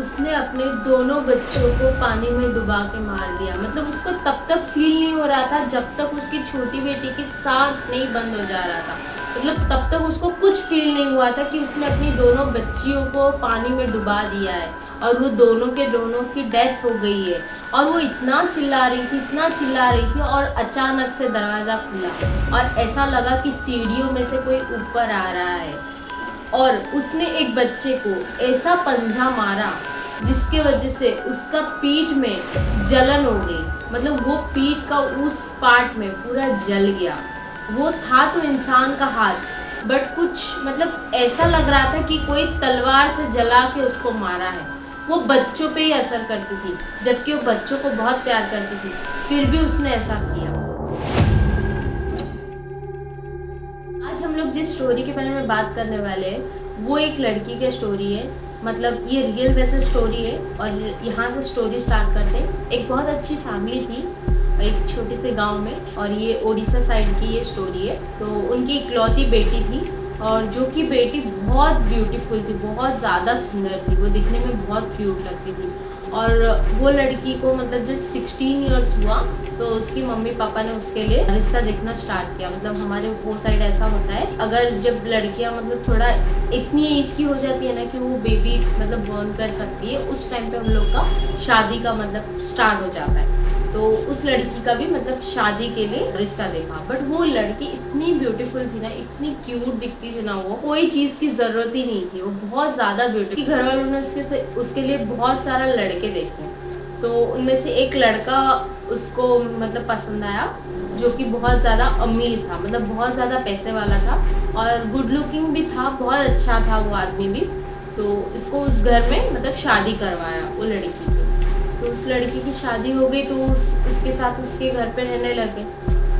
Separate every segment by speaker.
Speaker 1: उसने अपने दोनों बच्चों को पानी में डुबा के मार दिया। मतलब उसको तब तक फील नहीं हो रहा था जब तक उसकी छोटी बेटी की सांस नहीं बंद हो जा रहा था। मतलब तब तक उसको कुछ फील नहीं हुआ था कि उसने अपनी दोनों बच्चियों को पानी में डुबा दिया है और वो दोनों के दोनों की डेथ हो गई है। और वो इतना चिल्ला रही थी, इतना चिल्ला रही थी, और अचानक से दरवाज़ा खुला और ऐसा लगा कि सीढ़ियों में से कोई ऊपर आ रहा है। और उसने एक बच्चे को ऐसा पंजा मारा जिसके वजह से उसका पीठ में जलन हो गई। मतलब वो पीठ का उस पार्ट में पूरा जल गया। वो था तो इंसान का हाथ, बट कुछ मतलब ऐसा लग रहा था कि कोई तलवार से जला के उसको मारा है। वो बच्चों पे ही असर करती थी, जबकि वो बच्चों को बहुत प्यार करती थी, फिर भी उसने ऐसा किया। आज हम लोग जिस स्टोरी के बारे में बात करने वाले हैं वो एक लड़की की स्टोरी है। मतलब ये रियल वैसे स्टोरी है और यहाँ से स्टोरी स्टार्ट करते हैं। एक बहुत अच्छी फैमिली थी एक छोटे से गांव में, और ये उड़ीसा साइड की ये स्टोरी है। तो उनकी इकलौती बेटी थी, और जो कि बेटी बहुत ब्यूटीफुल थी, बहुत ज़्यादा सुंदर थी, वो दिखने में बहुत क्यूट लगती थी। और वो लड़की को मतलब जब 16 इयर्स हुआ तो उसकी मम्मी पापा ने उसके लिए रिश्ता देखना स्टार्ट किया। मतलब हमारे वो साइड ऐसा होता है, अगर जब लड़कियां मतलब थोड़ा इतनी एज की हो जाती है ना कि वो बेबी मतलब बर्न कर सकती है, उस टाइम पे हम लोग का शादी का मतलब स्टार्ट हो जाता है। तो उस लड़की का भी मतलब शादी के लिए रिश्ता देखा। बट वो लड़की इतनी ब्यूटीफुल थी ना, इतनी क्यूट दिखती थी ना, वो कोई चीज़ की ज़रूरत ही नहीं थी, वो बहुत ज़्यादा ब्यूटीफुल। घर वालों ने उसके लिए बहुत सारा लड़के देखे, तो उनमें से एक लड़का उसको मतलब पसंद आया जो कि बहुत ज़्यादा अमीर था, मतलब बहुत ज़्यादा पैसे वाला था और गुड लुकिंग भी था, बहुत अच्छा था वो आदमी भी। तो इसको उस घर में मतलब शादी करवाया वो लड़की की। तो उस लड़की की शादी हो गई तो उसके साथ उसके घर पे रहने लगे।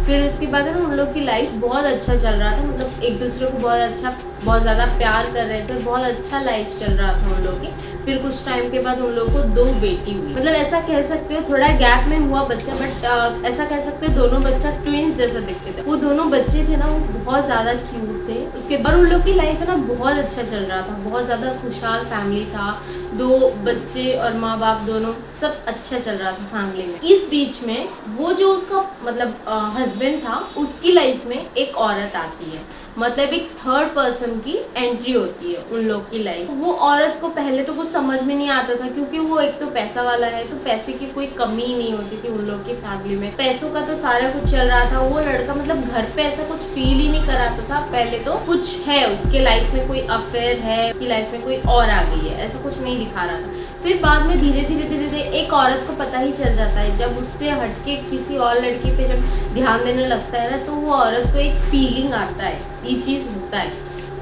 Speaker 1: फिर उसके बाद ना उन लोग की लाइफ बहुत अच्छा चल रहा था, मतलब एक दूसरे को बहुत ज़्यादा प्यार कर रहे थे, बहुत अच्छा लाइफ चल रहा था उन लोग की। फिर कुछ टाइम के बाद उन लोग को 2 बेटी हुई। मतलब ऐसा कह सकते हो थोड़ा गैप में हुआ बच्चा, बट ऐसा कह सकते हो दोनों बच्चा ट्विंस जैसा दिखते थे। वो दोनों बच्चे थे ना, वो बहुत ज़्यादा क्यूट थे। उसके बाद उन लोग की लाइफ है ना बहुत अच्छा चल रहा था, बहुत ज़्यादा खुशहाल फैमिली था, 2 बच्चे और माँ बाप दोनों, सब अच्छा चल रहा था फैमिली में। इस बीच में वो जो उसका मतलब हस्बैंड था, उसकी लाइफ में एक औरत आती है, मतलब एक थर्ड पर्सन की एंट्री होती है उन लोग की लाइफ। वो औरत को पहले तो कुछ समझ में नहीं आता था, क्योंकि वो एक तो पैसा वाला है, तो पैसे की कोई कमी नहीं होती थी उन लोग की फैमिली में, पैसों का तो सारा कुछ चल रहा था। वो लड़का मतलब घर पे ऐसा कुछ फील ही नहीं कराता था पहले, तो कुछ है उसके लाइफ में, कोई अफेयर है, उसकी लाइफ में कोई और आ गई है, ऐसा कुछ नहीं दिखा रहा था। फिर बाद में धीरे धीरे एक औरत को पता ही चल जाता है, जब उससे हटके किसी और लड़की पे जब ध्यान देने लगता है ना, तो वो औरत को एक फीलिंग आता है, ये चीज़ होता है।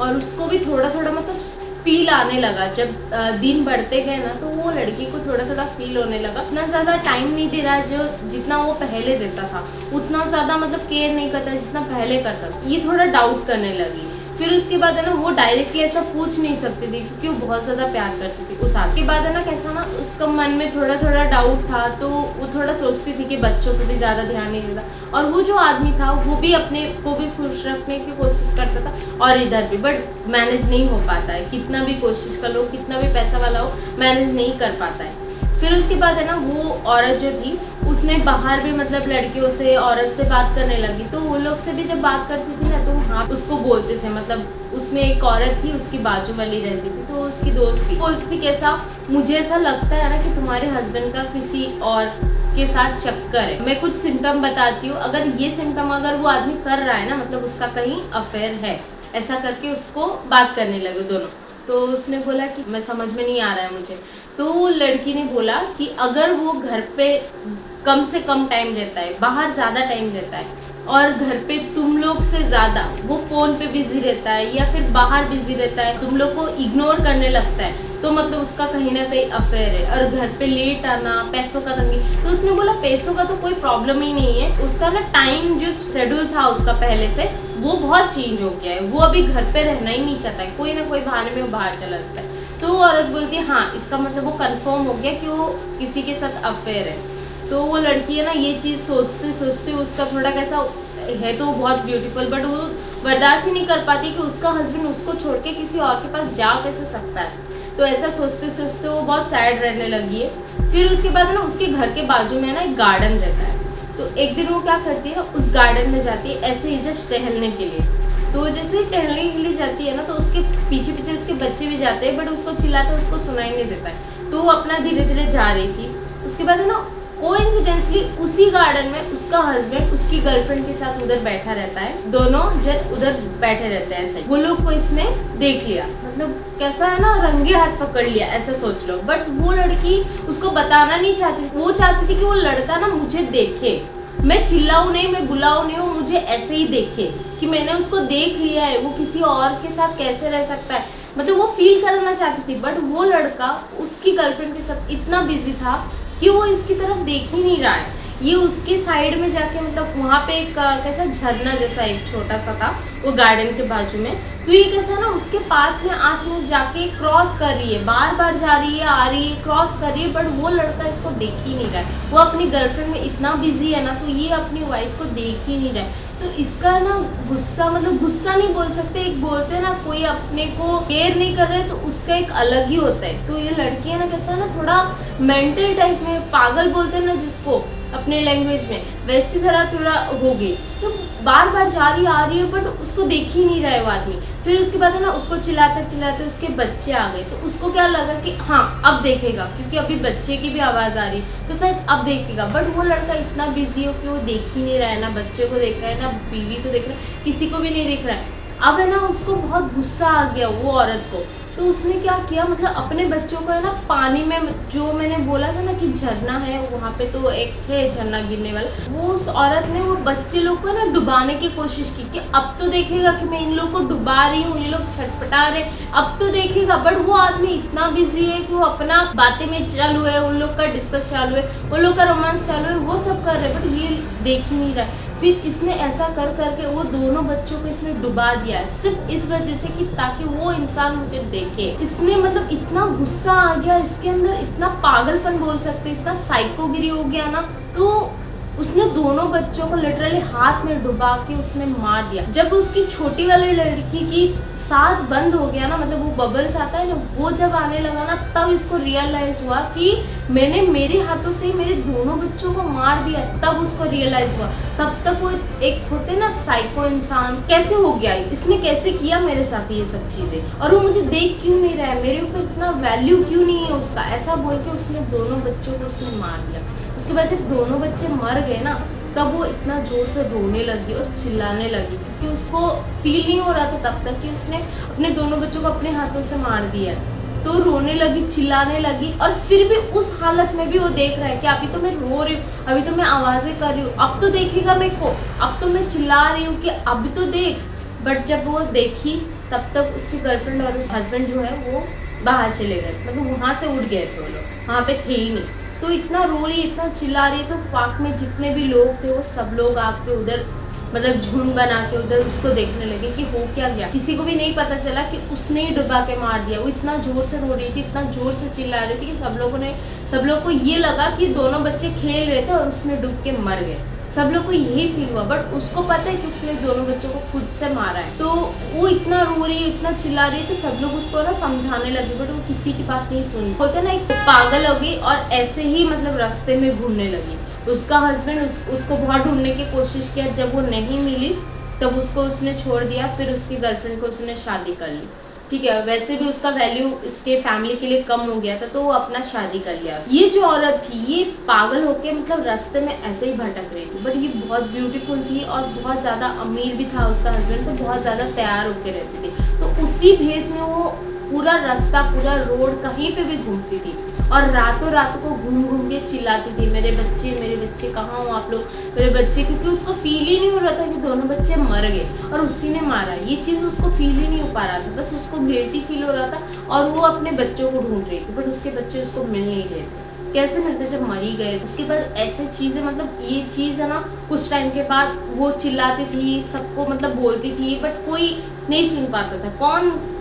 Speaker 1: और उसको भी थोड़ा थोड़ा मतलब फील आने लगा। जब दिन बढ़ते गए ना, तो वो लड़की को थोड़ा थोड़ा फील होने लगा। इतना ज़्यादा टाइम नहीं दे रहा जो जितना वो पहले देता था, उतना ज़्यादा मतलब केयर नहीं करता जितना पहले करता था। ये थोड़ा डाउट करने लगी। फिर उसके बाद है ना, वो डायरेक्टली ऐसा पूछ नहीं सकती थी क्योंकि वो बहुत ज़्यादा प्यार करती थी उस आदमी के बाद है ना, कैसा ना उसका मन में थोड़ा थोड़ा डाउट था, तो वो थोड़ा सोचती थी कि बच्चों पे भी ज़्यादा ध्यान नहीं देता। और वो जो आदमी था वो भी अपने को भी खुश रखने की कोशिश करता था और इधर भी, बट मैनेज नहीं हो पाता है, कितना भी कोशिश कर लो, कितना भी पैसा वाला हो, मैनेज नहीं कर पाता है। फिर उसके बाद है ना, वो औरत जो थी उसने बाहर भी मतलब लड़कियों से, औरत से बात करने लगी। तो वो लोग से भी जब बात करती थी ना, तो हाँ उसको बोलते थे, मतलब उसमें एक औरत थी उसकी बाजू वाली रहती थी, तो उसकी दोस्त थी, बोलती थी कैसा, मुझे ऐसा लगता है ना कि तुम्हारे हस्बैंड का किसी और के साथ चक्कर है, मैं कुछ सिम्टम बताती हूँ, अगर ये सिम्टम अगर वो आदमी कर रहा है ना, मतलब उसका कहीं अफेयर है, ऐसा करके उसको बात करने लगे दोनों। तो उसने बोला कि मैं समझ में नहीं आ रहा है मुझे। तो लड़की ने बोला कि अगर वो घर पे कम से कम टाइम रहता है, बाहर ज़्यादा टाइम रहता है, और घर पे तुम लोग से ज़्यादा वो फ़ोन पे बिजी रहता है या फिर बाहर बिजी रहता है, तुम लोग को इग्नोर करने लगता है, तो मतलब उसका कहीं ना कहीं अफेयर है। और घर पे लेट आना, पैसों का तंगी, तो उसने बोला पैसों का तो कोई प्रॉब्लम ही नहीं है, उसका ना टाइम जो शेड्यूल था उसका पहले से वो बहुत चेंज हो गया है, वो अभी घर पे रहना ही नहीं चाहता है, कोई ना कोई बहाने में वो बाहर चला जाता है। तो वो औरत बोलती है हाँ, इसका मतलब वो कंफर्म हो गया कि वो किसी के साथ अफेयर है। तो वो लड़की है ना, ये चीज़ सोचते सोचते उसका थोड़ा कैसा है, तो बहुत ब्यूटीफुल, बट वो बर्दाश्त ही नहीं कर पाती कि उसका हस्बैंड उसको छोड़ के किसी और के पास जा कैसे सकता है। तो ऐसा सोचते सोचते वो बहुत सैड रहने लगी है। फिर उसके बाद ना उसके घर के बाजू में ना एक गार्डन रहता है। तो एक दिन वो क्या करती है, उस गार्डन में जाती है ऐसे ही जस्ट टहलने के लिए। तो जैसे ही टहलने के लिए जाती है ना, तो उसके पीछे पीछे उसके बच्चे भी जाते हैं, बट उसको चिल्लाते उसको सुनाई नहीं देता है। तो वो अपना धीरे धीरे जा रही थी। उसके बाद है ना कोइंसिडेंटली उसी गार्डन में उसका हस्बैंड उसकी गर्लफ्रेंड के साथ उधर बैठा रहता है। दोनों जन उधर बैठे रहते हैं। ऐसे वो लोग को इसने देख लिया, मतलब कैसा है ना, रंगे हाथ पकड़ लिया ऐसा सोच लो। बट वो लड़की उसको बताना नहीं चाहती, वो चाहती थी कि वो लड़का ना मुझे देखे, मैं चिल्लाऊं नहीं, मैं बुलाऊं नहीं, वो मुझे ऐसे ही देखे कि मैंने उसको देख लिया है, वो किसी और के साथ कैसे रह सकता है, मतलब वो फील करना चाहती थी। बट वो लड़का उसकी गर्लफ्रेंड के साथ इतना बिजी था कि वो इसकी तरफ देख ही नहीं रहा है। ये उसके साइड में जाके, मतलब वहाँ पे एक कैसा झरना जैसा एक छोटा सा था वो गार्डन के बाजू में। तो ये कैसा ना उसके पास में जाके क्रॉस कर रही है, बार बार जा रही है, आ रही है, क्रॉस कर रही है। बट वो लड़का इसको देख ही नहीं रहा है, वो अपनी गर्लफ्रेंड में इतना बिजी है ना, तो ये अपनी वाइफ को देख ही नहीं रहा है। तो इसका ना गुस्सा, मतलब गुस्सा नहीं बोल सकते, एक बोलते हैं ना कोई अपने को केयर नहीं कर रहे, तो उसका एक अलग ही होता है। तो ये लड़की है ना कैसा ना थोड़ा मेंटल टाइप में, पागल बोलते हैं ना जिसको अपने लैंग्वेज में, वैसी तरह थोड़ा हो गई। तो बार बार जा रही आ रही है, बट उसको देख ही नहीं रहा है वो आदमी। फिर उसके बाद है ना उसको चिल्लाते चिल्लाते उसके बच्चे आ गए। तो उसको क्या लगा कि हाँ अब देखेगा, क्योंकि अभी बच्चे की भी आवाज़ आ रही, तो शायद अब देखेगा। बट वो लड़का इतना बिजी हो कि वो देख ही नहीं रहा है, ना बच्चे को देख रहा है, ना बीवी को देख रहा है, किसी को भी नहीं देख रहा है। अब है ना उसको बहुत गुस्सा आ गया वो औरत को। तो उसने क्या किया, मतलब अपने बच्चों को है ना पानी में, जो मैंने बोला था ना कि झरना है वहाँ पे, तो एक है झरना गिरने वाला, वो उस औरत ने वो बच्चे लोग को ना डुबाने की कोशिश की कि अब तो देखेगा कि मैं इन लोग को डुबा रही हूँ, ये लोग छटपटा रहे, अब तो देखेगा। बट वो आदमी इतना बिजी है कि वो अपना बातें में चालू है, उन लोग का डिस्कस चालू है, उन लोग का रोमांस चालू है, वो सब कर रहे हैं, बट ये देख ही नहीं रहा है। फिर इसने ऐसा कर करके वो दोनों बच्चों को इसने डुबा दिया है, सिर्फ इस वजह से कि ताकि वो इंसान मुझे देखे। इसने मतलब इतना गुस्सा आ गया इसके अंदर, इतना पागलपन बोल सकते, इतना साइकोगिरी हो गया ना। तो उसने दोनों बच्चों को लिटरली हाथ में डुबा के उसने मार दिया। जब उसकी छोटी वाली लड़की की सांस बंद हो गया ना, मतलब वो बबल्स आता है ना, वो जब आने लगा ना, तब इसको रियलाइज हुआ कि मैंने मेरे हाथों से ही मेरे दोनों बच्चों को मार दिया। तब उसको रियलाइज हुआ। तब तक वो एक होते ना साइको इंसान, कैसे हो गया, इसने कैसे किया मेरे साथ ये सब चीजें, और वो मुझे देख क्यों नहीं रहा है, मेरे ऊपर इतना वैल्यू क्यों नहीं है उसका, ऐसा बोल के उसने दोनों बच्चों को उसने मार दिया। उसके बाद जब दोनों बच्चे मर गए ना, तब वो इतना जोर से रोने लगी और चिल्लाने लगी, क्योंकि उसको फील नहीं हो रहा था तब तक कि उसने अपने दोनों बच्चों को अपने हाथों से मार दिया। तो रोने लगी, चिल्लाने लगी, और फिर भी उस हालत में भी वो देख रहा है कि अभी तो मैं रो रही हूँ, अभी तो मैं आवाज़ें कर रही हूँ, अब तो देखेगा मेरे को, अब तो मैं चिल्ला रही हूँ कि अभी तो देख। बट जब वो देखी तब तक उसकी गर्लफ्रेंड और उस हस्बैंड जो है वो बाहर चले गए, मतलब वहाँ से उठ गए थे वो लोग, वहाँ पे थे ही नहीं। तो इतना रो रही, इतना चिल्ला रही, तो पार्क में जितने भी लोग थे वो सब लोग आके उधर, मतलब झुंड बना के उधर उसको देखने लगे कि हो क्या गया। किसी को भी नहीं पता चला कि उसने ही डुबा के मार दिया। वो इतना जोर से रो रही थी, इतना जोर से चिल्ला रही थी कि सब लोग को ये लगा कि दोनों बच्चे खेल रहे थे और उसमें डूब के मर गए। सब लोग को यही फील हुआ, बट उसको पता है कि उसने दोनों बच्चों को खुद से मारा है। तो वो इतना रो रही है, इतना चिल्ला रही है, तो सब लोग उसको ना समझाने लगे, बट वो किसी की बात नहीं सुनी। बोलते ना एक पागल हो गई और ऐसे ही मतलब रास्ते में घूमने लगी। उसका हस्बैंड उसको बहुत ढूंढने की कोशिश किया, जब वो नहीं मिली तब उसको उसने छोड़ दिया। फिर उसकी गर्लफ्रेंड को उसने शादी कर ली, ठीक है। वैसे भी उसका वैल्यू इसके फैमिली के लिए कम हो गया था, तो वो अपना शादी कर लिया। ये जो औरत थी ये पागल होके मतलब रास्ते में ऐसे ही भटक रही थी, बट ये बहुत ब्यूटीफुल थी और बहुत ज़्यादा अमीर भी था उसका हस्बैंड, तो बहुत ज़्यादा तैयार होके रहती थी। तो उसी भेस में वो पूरा रास्ता, पूरा रोड कहीं पे भी घूमती थी और रातों रात को घूम घूम के चिल्लाती थी, मेरे बच्चे कहाँ हो आप लोग, मेरे बच्चे। क्योंकि उसको फील ही नहीं हो रहा था कि दोनों बच्चे मर गए और उसी ने मारा, ये चीज़ उसको फील ही नहीं हो पा रहा था। बस उसको गिल्टी फील हो रहा था और वो अपने बच्चों को ढूंढ रही थी, बट उसके बच्चे उसको मिल नहीं रहे थे। कैसे मिलते जब मरी गए। उसके बाद ऐसे चीज़ें, मतलब ये चीज़ है ना, कुछ टाइम के बाद वो चिल्लाती थी, सबको मतलब बोलती थी, बट कोई नहीं सुन पाता था।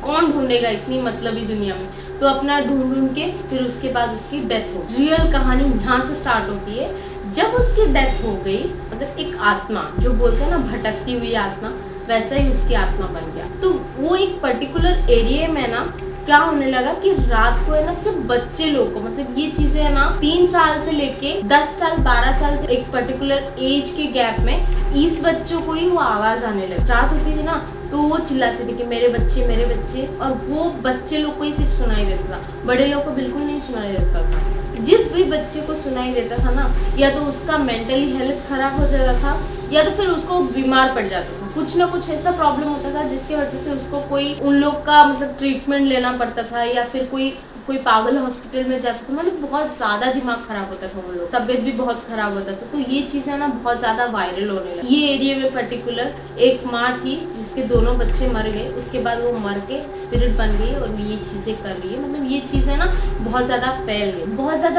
Speaker 1: कौन ढूंढेगा इतनी मतलबी दुनिया में। तो अपना ढूंढ के फिर उसके बाद उसकी डेथ हो। रियल कहानी यहाँ से स्टार्ट होती है। जब उसकी डेथ हो गई, मतलब एक आत्मा, जो बोलते हैं ना भटकती हुई आत्मा, वैसा ही उसकी आत्मा बन गया। तो वो एक पर्टिकुलर एरिया में ना क्या होने लगा कि रात को है ना सिर्फ बच्चे लोग को, मतलब ये चीजें है ना 3 साल से लेके 10 साल 12 साल एक पर्टिकुलर एज के गैप में इस बच्चों को ही वो आवाज आने लगी। रात होती थी ना तो वो चिल्लाते थे कि मेरे बच्चे, और वो बच्चे लोग को ही सिर्फ सुनाई देता था, बड़े लोग को बिल्कुल नहीं सुनाई देता था। जिस भी बच्चे को सुनाई देता था ना, या तो उसका मेंटली हेल्थ खराब हो जाता था या तो फिर उसको बीमार पड़ जाता था, कुछ ना कुछ ऐसा प्रॉब्लम होता था जिसके वजह से उसको कोई उन लोग का मतलब ट्रीटमेंट लेना पड़ता था, या फिर कोई पागल हॉस्पिटल में जाता था, मतलब बहुत ज्यादा दिमाग खराब होता था उन लोग, तबियत भी बहुत खराब होता था। तो ये चीजें ना बहुत ज्यादा वायरल होने लगी। ये एरिया में पर्टिकुलर एक माँ थी जिसके दोनों बच्चे मर गए, उसके बाद वो मर के स्पिरिट बन गई और ये चीजें कर रही है, मतलब ये चीजें ना बहुत ज्यादा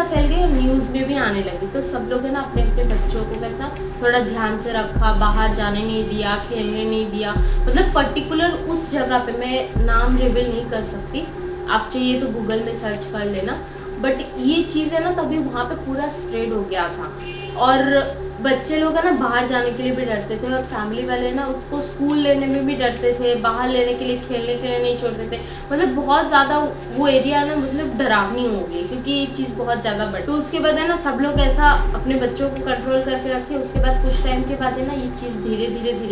Speaker 1: फैल गई और न्यूज में भी आने लगी। तो सब लोग है ना अपने अपने बच्चों को कैसा थोड़ा ध्यान से रखा, बाहर जाने नहीं दिया, खेलने नहीं दिया, मतलब पर्टिकुलर उस जगह पे मैं नाम रिवील नहीं कर सकती, आप चाहिए तो गूगल में सर्च कर लेना। बट ये चीज़ है ना तभी वहाँ पे पूरा स्प्रेड हो गया था, और बच्चे लोग है ना बाहर जाने के लिए भी डरते थे, और फैमिली वाले ना उसको स्कूल लेने में भी डरते थे, बाहर लेने के लिए खेलने के लिए नहीं छोड़ते थे, मतलब बहुत ज़्यादा वो एरिया ना मतलब डरावनी हो गई, क्योंकि ये चीज़ बहुत ज़्यादा बढ़ी। तो उसके बाद है ना सब लोग ऐसा अपने बच्चों को कंट्रोल करके रखे। उसके बाद कुछ टाइम के बाद है ना ये चीज़ धीरे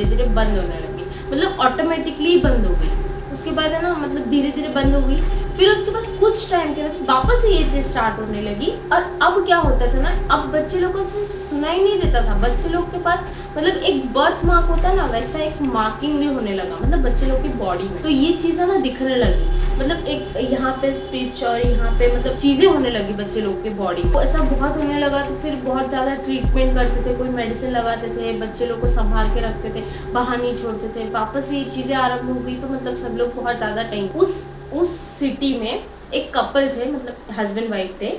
Speaker 1: धीरे बंद होने लगी, मतलब ऑटोमेटिकली बंद हो गई। उसके बाद है ना मतलब धीरे धीरे बंद हो गई। फिर उसके बाद कुछ टाइम के बाद वापस ये चीज स्टार्ट होने लगी। और अब क्या होता था ना, अब बच्चे लोग को सिर्फ सुनाई नहीं देता था, बच्चे लोग के पास मतलब एक बर्थ मार्क होता है ना, वैसा एक मार्किंग भी होने लगा, मतलब बच्चे लोग की बॉडी में। तो ये चीजें ना दिखने लगी, मतलब एक यहाँ पे स्पिच और यहाँ पे मतलब चीजें होने लगी बच्चे लोग की बॉडी को, ऐसा बहुत होने लगा। तो फिर बहुत ज्यादा ट्रीटमेंट करते थे, कोई मेडिसिन लगाते थे, बच्चे लोग को संभाल के रखते थे, बाहर नहीं छोड़ते थे। वापस ये चीजें आरंभ हो गई तो मतलब सब लोग बहुत ज्यादा टाइम उस सिटी में एक कपल थे, मतलब हस्बैंड वाइफ थे,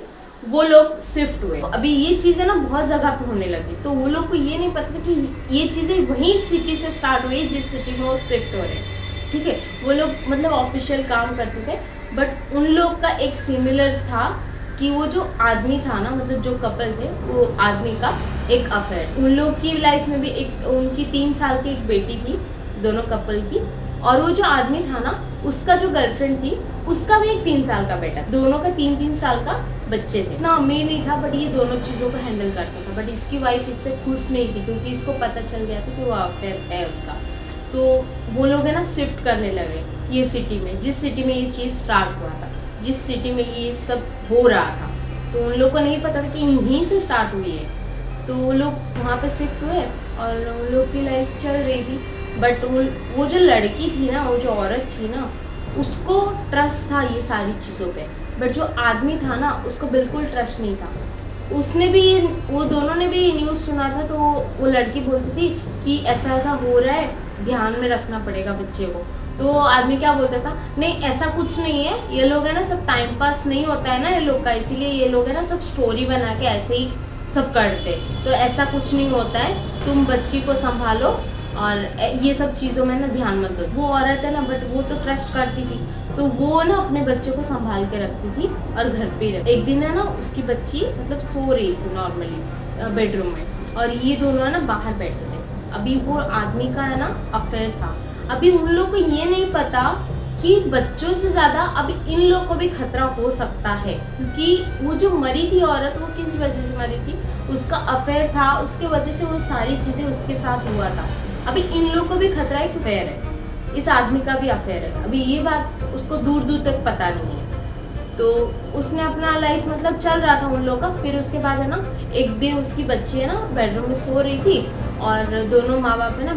Speaker 1: वो लोग शिफ्ट हुए। अभी ये चीजें ना बहुत जगह पे होने लगी, तो वो लोग को ये नहीं पता कि ये चीजें वही सिटी से स्टार्ट हुई जिस सिटी में वो शिफ्ट हो रहे हैं। ठीक है, वो लोग मतलब ऑफिशियल काम करते थे, बट उन लोग का एक सिमिलर था कि वो जो आदमी था ना, मतलब जो कपल थे, वो आदमी का एक अफेयर, उन लोग की लाइफ में भी एक उनकी 3 साल की एक बेटी थी, दोनों कपल की, और वो जो आदमी था ना उसका जो गर्लफ्रेंड थी उसका भी एक 3 साल का बेटा, दोनों का 3-3 साल का बच्चे थे। ना अमीर नहीं था बट ये दोनों चीज़ों को हैंडल करता था, बट इसकी वाइफ इससे खुश नहीं थी क्योंकि इसको पता चल गया था कि वो अफेयर है उसका। तो वो लोग है ना शिफ्ट करने लगे ये सिटी में, जिस सिटी में ये चीज़ स्टार्ट हुआ था, जिस सिटी में ये सब हो रहा था। तो उन लोग को नहीं पता था कि यहीं से स्टार्ट हुई है। तो वो लोग वहाँ पे शिफ्ट हुए और उन लोग की लाइफ चल रही थी। बट वो जो लड़की थी ना, वो जो औरत थी ना, उसको ट्रस्ट था ये सारी चीज़ों पे, बट जो आदमी था ना उसको बिल्कुल ट्रस्ट नहीं था। उसने भी वो दोनों ने भी न्यूज़ सुना था, तो वो लड़की बोलती थी कि ऐसा ऐसा हो रहा है, ध्यान में रखना पड़ेगा बच्चे को। तो आदमी क्या बोलता था, नहीं ऐसा कुछ नहीं है, ये लोग है ना सब टाइम पास नहीं होता है ना ये लोग का, इसीलिए ये लोग है ना सब स्टोरी बना के ऐसे ही सब करते, तो ऐसा कुछ नहीं होता है, तुम बच्ची को संभालो और ये सब चीज़ों में ना ध्यान मत दो। वो औरत है ना, बट वो तो ट्रस्ट करती थी, तो वो ना अपने बच्चे को संभाल के रखती थी और घर पे ही रखती। एक दिन है ना उसकी बच्ची मतलब सो रही थी नॉर्मली बेडरूम में, और ये दोनों है ना बाहर बैठे थे। अभी वो आदमी का है ना अफेयर था। अभी उन लोग को ये नहीं पता कि बच्चों से ज़्यादा अब इन लोग को भी खतरा हो सकता है, क्योंकि वो जो मरी थी औरत, वो किस वजह से मरी थी, उसका अफेयर था, उसके वजह से वो सारी चीज़ें उसके साथ हुआ था। अभी इन लोग को भी खतरा एक अफेयर है, इस आदमी का भी अफेयर है। अभी ये बात उसको दूर दूर तक पता नहीं है। तो उसने अपना लाइफ मतलब चल रहा था उन लोग का। फिर उसके बाद है ना एक दिन उसकी बच्ची है ना बेडरूम में सो रही थी, और दोनों माँ बाप है ना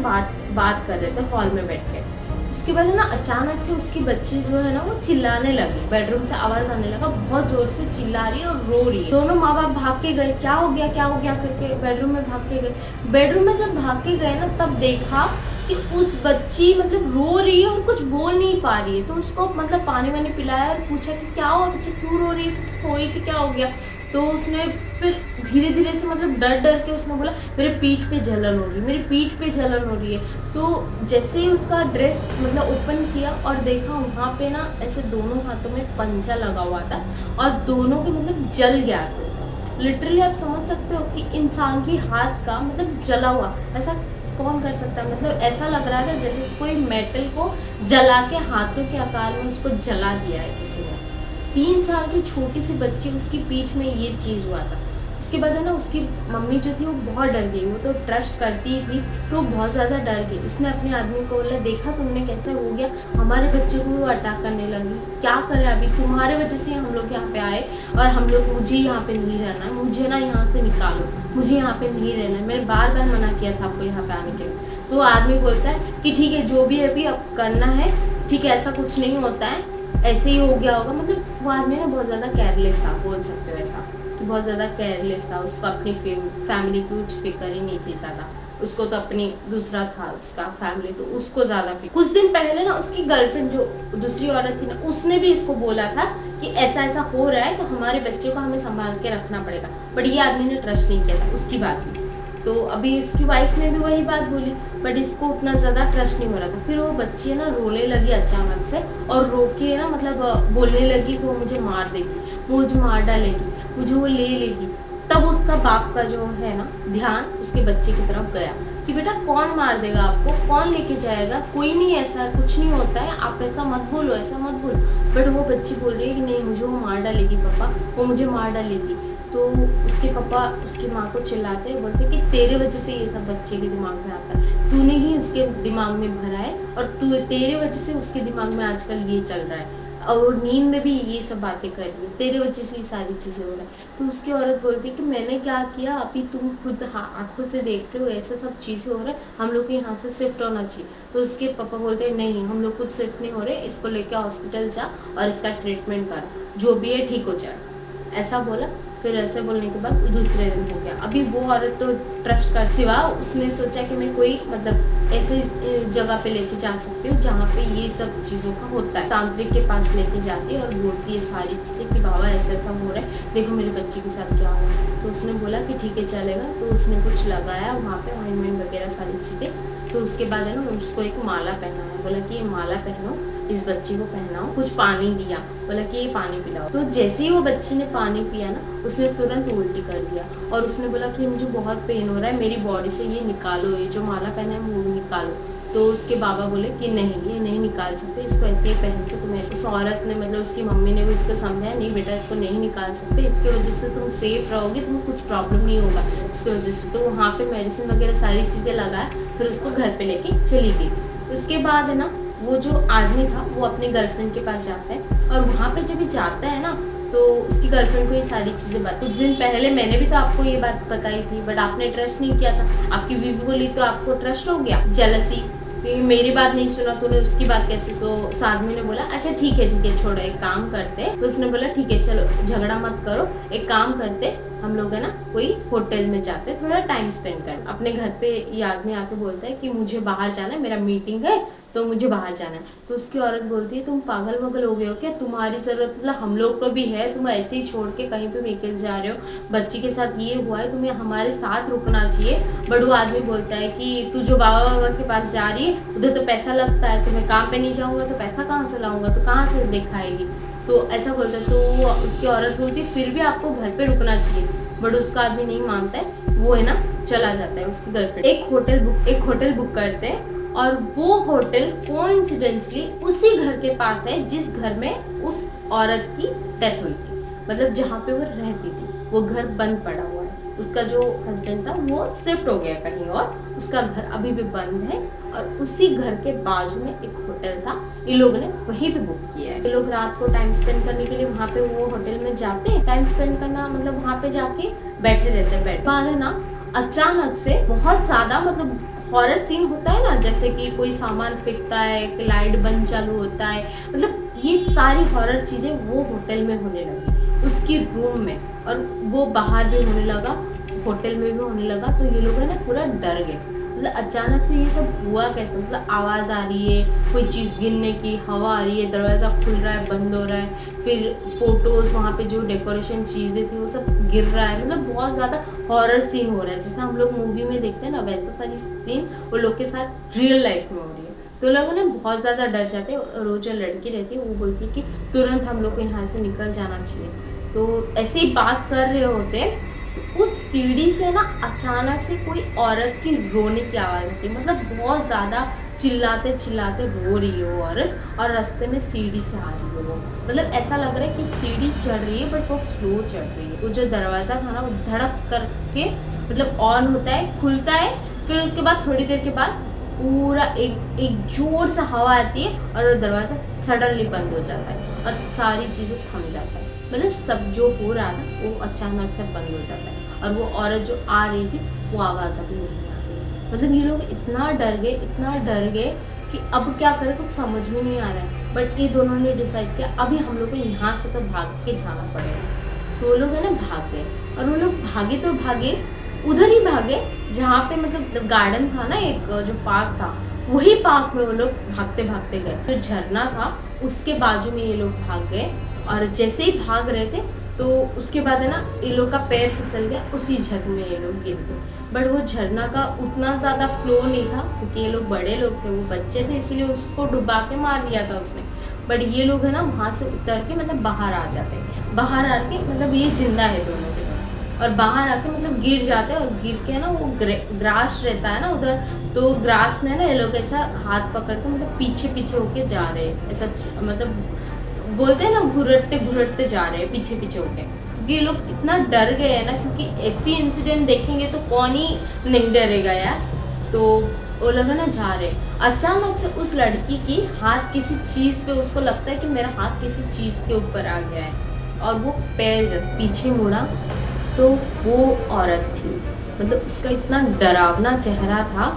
Speaker 1: बात कर रहे थे हॉल में बैठ के। उसके बाद है ना अचानक से उसकी बच्ची जो है ना वो चिल्लाने लगी, बेडरूम से आवाज आने लगा, बहुत जोर से चिल्ला रही है और रो रही है। दोनों माँ बाप भाग के गए, क्या हो गया करके बेडरूम में भाग के गए। बेडरूम में जब भाग के गए ना, तब देखा कि उस बच्ची मतलब रो रही है और कुछ बोल नहीं पा रही है। तो उसको मतलब पानी वानी पिलाया और पूछा कि क्या हुआ बच्ची, क्यों रो रही है, तो सोई थी, क्या हो गया। तो उसने फिर धीरे धीरे से मतलब डर के उसने बोला मेरे पीठ पे जलन हो रही है, मेरी पीठ पे जलन हो रही है। तो जैसे ही उसका ड्रेस मतलब ओपन किया और देखा, वहाँ पे ना ऐसे दोनों हाथों में पंजा लगा हुआ था और दोनों के मतलब जल गया था। लिटरली आप समझ सकते हो कि इंसान की हाथ का मतलब जला हुआ ऐसा कौन कर सकता है, मतलब ऐसा लग रहा था जैसे कोई मेटल को जला के हाथों के आकार में उसको जला दिया है किसी ने। 3 साल की छोटी सी बच्ची, उसकी पीठ में ये चीज़ हुआ था। उसके बाद है ना, उसकी मम्मी जो थी वो बहुत डर गई, वो तो ट्रस्ट करती ही थी, तो बहुत ज़्यादा डर गई। उसने अपने आदमी को बोला, देखा तुमने कैसे हो गया, हमारे बच्चे को वो अटैक करने लगी, क्या करें अभी, तुम्हारे वजह से हम लोग यहाँ पे आए और हम लोग, मुझे यहाँ पे नहीं रहना है, मुझे ना यहाँ से निकालो, मुझे यहाँ पे नहीं रहना है, मैंने बार बार मना किया था आपको यहाँ पे आने के लिए। तो आदमी बोलता है कि ठीक है, जो भी अभी अब करना है ठीक है, ऐसा कुछ नहीं होता है, ऐसे ही हो गया होगा। मतलब वो आदमी ना बहुत ज़्यादा केयरलेस था, बोल सकते हो ऐसा, बहुत ज़्यादा केयरलेस था। उसको अपनी फैमिली की कुछ फिक्र ही नहीं थी ज़्यादा, उसको तो अपनी दूसरा था उसका फैमिली, तो उसको ज़्यादा फिक्र। कुछ दिन पहले ना उसकी गर्लफ्रेंड जो दूसरी औरत थी ना, उसने भी इसको बोला था कि ऐसा ऐसा हो रहा है तो हमारे बच्चे को हमें संभाल के रखना पड़ेगा, बट ये आदमी ने ट्रस्ट नहीं किया था उसकी बात में। तो अभी इसकी वाइफ ने भी वही बात बोली, बट इसको उतना ज़्यादा ट्रस्ट नहीं हो रहा था। फिर वो बच्ची है ना रोने लगी अचानक से, और रो के ना मतलब बोलने लगी कि वो मुझे मार देगी, मुझे मार डालेगी, मुझे वो ले लेगी। तब उसका बाप का जो है ना ध्यान उसके बच्चे की तरफ गया कि बेटा कौन मार देगा आपको, कौन लेके जाएगा, कोई नहीं, ऐसा कुछ नहीं होता है, आप ऐसा मत बोलो, ऐसा मत बोलो। बट वो बच्ची बोल रही है कि नहीं, मुझे वो मार डालेगी पापा, वो मुझे मार डालेगी। तो उसके पापा उसकी माँ को चिल्लाते हैं, बोलते कि तेरे वजह से ये सब बच्चे के दिमाग में आता है, तूने ही उसके दिमाग में भरा है, और तेरे वजह से उसके दिमाग में आजकल ये चल रहा है, और नींद में भी ये सब बातें कर रही है, तेरे वजह से ये सारी चीज़ें हो रहा है। तो उसकी औरत बोलती है कि मैंने क्या किया, अभी तुम खुद आंखों से देख रहे हो ऐसा सब चीज़ें हो रहा है, हम लोग को यहाँ से शिफ्ट होना चाहिए। तो उसके पापा बोलते हैं नहीं, हम लोग कुछ शिफ्ट नहीं हो रहे, इसको लेकर हॉस्पिटल जा और इसका ट्रीटमेंट कर, जो भी है ठीक हो जाए, ऐसा बोला। फिर ऐसे बोलने के बाद दूसरे दिन हो गया। अभी वो औरत तो ट्रस्ट कर सिवा उसने सोचा कि मैं कोई मतलब ऐसे जगह पे लेके जा सकती हूँ जहाँ पे ये सब चीज़ों का होता है। तांत्रिक के पास लेके जाती है और बोलती है सारी चीज़ें कि बाबा ऐसा ऐसा हो रहा है, देखो मेरे बच्चे के साथ क्या हो रहा है। तो उसने बोला कि ठीक है चलेगा। तो उसने कुछ लगाया वहाँ पे ऑइंटमेंट वगैरह सारी चीज़ें। तो उसके बाद है ना उसको एक माला पहनाया, बोला कि ये माला पहनो, इस बच्ची को पहनाओ, कुछ पानी दिया, बोला कि ये पानी पिलाओ। तो जैसे ही वो बच्ची ने पानी पिया ना, उसने तुरंत उल्टी कर दिया और उसने बोला कि मुझे बहुत पेन हो रहा है, मेरी बॉडी से ये निकालो, ये जो माला पहना है वो निकालो। तो उसके बाबा बोले कि नहीं, ये नहीं निकाल सकते, इसको ऐसे ही पहन के तुम्हें। उस औरत ने मतलब उसकी मम्मी ने भी उसको समझाया, नहीं बेटा इसको नहीं निकाल सकते, इसकी वजह से तुम सेफ रहोगे, तुम्हें कुछ प्रॉब्लम नहीं होगा इसकी वजह से। तो वहाँ पे मेडिसिन वगैरह सारी चीज़ें लगाया, फिर उसको घर पे लेके चली गई। उसके बाद है ना वो जो आदमी था वो अपनी गर्लफ्रेंड के पास जाता है, और वहाँ पे जब भी जाता है ना तो उसकी गर्लफ्रेंड को ये सारी चीज़ें बात, कुछ दिन पहले मैंने भी तो आपको ये बात बताई थी, बट आपने ट्रस्ट नहीं किया था, आपकी बीवी को ली तो आपको ट्रस्ट हो गया, जेलसी, मेरी बात नहीं सुना तूने, उसकी बात कैसे। तो उस आदमी ने बोला अच्छा ठीक है छोड़ो, एक काम करते। तो उसने बोला ठीक है चलो झगड़ा मत करो, एक काम करते हम लोग है ना कोई होटल में जाते, थोड़ा टाइम स्पेंड कर। अपने घर पे ये आदमी आके बोलता है कि मुझे बाहर जाना है, मेरा मीटिंग है तो मुझे बाहर जाना है। तो उसकी औरत बोलती है तुम पागल वगल हो गए हो क्या, तुम्हारी ज़रूरत मतलब हम लोग को भी है, तुम ऐसे ही छोड़ के कहीं पे निकल जा रहे हो, बच्ची के साथ ये हुआ है, तुम्हें हमारे साथ रुकना चाहिए। बट वो आदमी बोलता है कि तू जो बाबा के पास जा रही है उधर तो पैसा लगता है, तो मैं काम पे नहीं जाऊँगा तो पैसा कहाँ से लाऊंगा, तो कहाँ से दिखाएगी, तो ऐसा बोलता है। तो उसकी औरत बोलती है फिर भी आपको घर पे रुकना चाहिए, बट उसका आदमी नहीं मानता है, वो है ना चला जाता है। उसकी गर्लफ्रेंड एक होटल बुक करते हैं, और वो होटल कोइंसिडेंटली उसी घर के पास है जिस घर में उस औरत की डेथ हुई थी, मतलब जहाँ पे वो रहती थी, वो घर बंद पड़ा हुआ है। उसका जो हस्बैंड था वो शिफ्ट हो गया कहीं और, उसका घर अभी भी बंद है, और उसी घर के बाजू में एक होटल था, इन लोगों ने वहीं पे बुक किया है। ये लोग रात को टाइम स्पेंड करने के लिए वहाँ पे वो होटल में जाते हैं, टाइम स्पेंड करना मतलब वहाँ पे जाके बैठे रहते हैं। बाद है ना अचानक से बहुत ज्यादा मतलब हॉरर सीन होता है ना, जैसे कि कोई सामान फेंकता है, एक लाइट बंद चालू होता है, मतलब ये सारी हॉरर चीजें वो होटल में होने लगी, उसकी रूम में, और वो बाहर भी होने लगा, होटल में भी होने लगा। तो ये लोग है ना पूरा डर गए, मतलब अचानक से ये सब हुआ कैसे, मतलब आवाज़ आ रही है कोई चीज़ गिरने की, हवा आ रही है, दरवाज़ा खुल रहा है बंद हो रहा है, फिर फोटोज़ वहाँ पे जो डेकोरेशन चीज़ें थी वो सब गिर रहा है, मतलब बहुत ज़्यादा हॉरर सीन हो रहा है, जैसे हम लोग मूवी में देखते हैं ना वैसा सारी सीन वो लोग के साथ रियल लाइफ में हो रही है। तो लोग ना बहुत ज़्यादा डर जाते हैं, और वो जो लड़की रहती है वो बोलती है कि तुरंत हम लोग को यहाँ से निकल जाना चाहिए। तो ऐसे ही बात कर रहे होते उस सीढ़ी से ना अचानक से कोई औरत की रोने की आवाज़ आती है, मतलब बहुत ज़्यादा चिल्लाते चिल्लाते रो रही है वो औरत, और रास्ते में सीढ़ी से आ रही है वो, मतलब ऐसा लग रहा है कि सीढ़ी चढ़ रही है बट वो स्लो चढ़ रही है। वो जो दरवाज़ा था ना वो धड़क करके मतलब ऑन होता है, खुलता है, फिर उसके बाद थोड़ी देर के बाद पूरा एक जोर से हवा आती है और वो दरवाज़ा सडनली बंद हो जाता है और सारी चीज़ें थम जाता है, मतलब सब जो हो रहा था वो अचानक से बंद हो जाता है। और वो औरत जो आ रही थी वो आवाज़ अभी नहीं आ रही। मतलब ये लोग इतना डर गए कि अब क्या करें, कुछ समझ में नहीं आ रहा है। बट ये दोनों ने डिसाइड किया अभी हम लोग को यहाँ से तो भाग के जाना पड़ेगा। तो वो लोग है ना भाग गए, और वो लोग भागे तो भागे, उधर ही भागे जहाँ पे मतलब गार्डन था ना, एक जो पार्क था, वही पार्क में वो लोग भागते भागते गए। जो झरना था उसके बाजू में ये लोग भाग गए, और जैसे ही भाग रहे थे तो उसके बाद है ना ये लोग का पैर फिसल गया, उसी झरने में ये लोग गिर गए। बट वो झरना का उतना ज़्यादा फ्लो नहीं था क्योंकि ये लोग बड़े लोग थे, वो बच्चे थे, इसीलिए उसको डुबा के मार दिया था उसने। बट ये लोग है ना वहाँ से उतर के मतलब बाहर आ जाते, बाहर आके मतलब ये जिंदा है दोनों के, और बाहर आके मतलब गिर जाते हैं, और गिर के ना वो ग्रास रहता है ना उधर, तो ग्रास में ना ये लोग ऐसा हाथ पकड़ के मतलब पीछे पीछे होके जा रहे हैं, ऐसा मतलब बोलते हैं ना घुरटते घुरटते जा रहे हैं पीछे पीछे होके, क्योंकि ये लोग इतना डर गए हैं ना, क्योंकि ऐसी इंसिडेंट देखेंगे तो कौन ही नहीं डरेगा यार। तो वो लोग ना जा रहे, अचानक से उस लड़की की हाथ किसी चीज़ पे, उसको लगता है कि मेरा हाथ किसी चीज़ के ऊपर आ गया है, और वो पैर जैसे पीछे मुड़ा तो वो औरत थी। मतलब उसका इतना डरावना चेहरा था,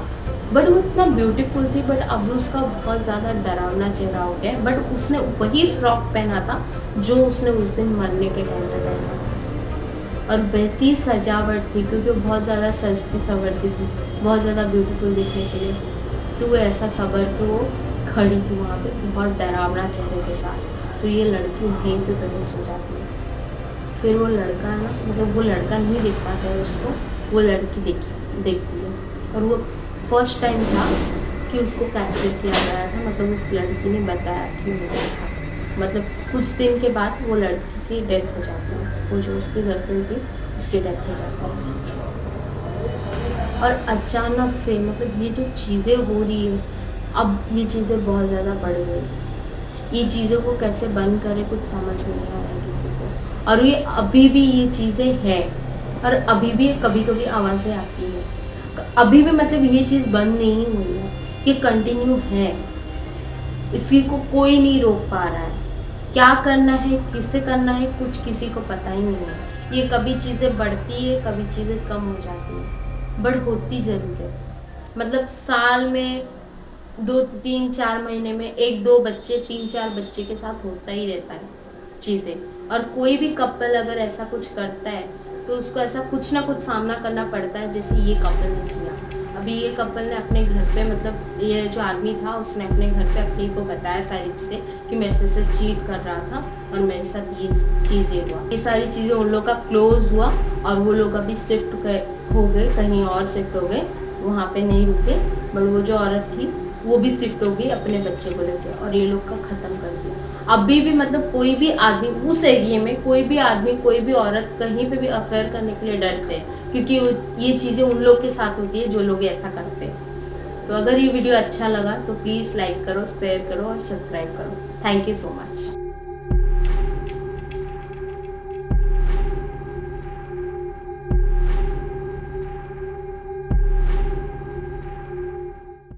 Speaker 1: बट वो इतना ब्यूटीफुल थी, बट अब उसका बहुत ज़्यादा डरावना चेहरा हो गया। बट उसने वही फ्रॉक पहना था जो उसने उस दिन मरने के टाइम पे पहना था, और वैसी सजावट थी क्योंकि वो बहुत ज़्यादा सजती संवरती थी, बहुत ज़्यादा ब्यूटीफुल दिखने के लिए। तो वो ऐसा सबर के वो खड़ी थी वहाँ पे बहुत डरावना चेहरे के साथ। तो ये लड़की वहीं पे बेहोश हो जाती है। फिर वो लड़का है ना, मतलब वो लड़का नहीं देख पाता है उसको, वो लड़की देखती है, और वो फर्स्ट टाइम था कि उसको कैप्चर किया गया था, मतलब उस लड़की ने बताया कि मुझे था। मतलब कुछ दिन के बाद वो लड़की की डेथ हो जाती है, वो जो उसकी गर्लफ्रेंड थी उसकी डेथ हो जाती है। और अचानक से मतलब ये जो चीज़ें हो रही है, अब ये चीज़ें बहुत ज़्यादा बढ़ गई, ये चीज़ों को कैसे बंद करें कुछ समझ में नहीं आ रहा है किसी को। और ये अभी भी ये चीज़ें हैं, और अभी भी कभी कभी आवाज़ें आती है, अभी भी मतलब ये चीज़ बंद नहीं हुई है, ये कंटिन्यू है, इसी को कोई नहीं रोक पा रहा है। क्या करना है, किससे करना है, कुछ किसी को पता ही नहीं है। ये कभी चीज़ें बढ़ती है, कभी चीज़ें कम हो जाती है, बट होती ज़रूर है। मतलब साल में 2-3-4 महीने में 1-2 बच्चे, 3-4 बच्चे के साथ होता ही रहता है चीज़ें। और कोई भी कपल अगर ऐसा कुछ करता है तो उसको ऐसा कुछ ना कुछ सामना करना पड़ता है, जैसे ये कपल ने किया। अभी ये कपल ने अपने घर पे, मतलब ये जो आदमी था उसने अपने घर पे अपनी को बताया सारी चीज़ें कि मैं से चीट कर रहा था और मेरे साथ ये चीज़ें हुआ। ये सारी चीज़ें उन लोग का क्लोज हुआ, और वो लोग अभी शिफ्ट हो गए, कहीं और शिफ्ट हो गए, वहाँ पे नहीं रुके। बट वो जो औरत थी वो भी शिफ्ट हो गई अपने बच्चे को लेकर, और ये लोग का ख़त्म कर दिया। अभी भी मतलब कोई भी आदमी उस एरिया में, कोई भी आदमी, कोई भी औरत कहीं पे भी अफेयर करने के लिए डरते हैं, क्योंकि ये चीज़ें उन लोग के साथ होती है जो लोग ऐसा करते हैं। तो अगर ये वीडियो अच्छा लगा तो प्लीज़ लाइक करो, शेयर करो और सब्सक्राइब करो। Thank you so much.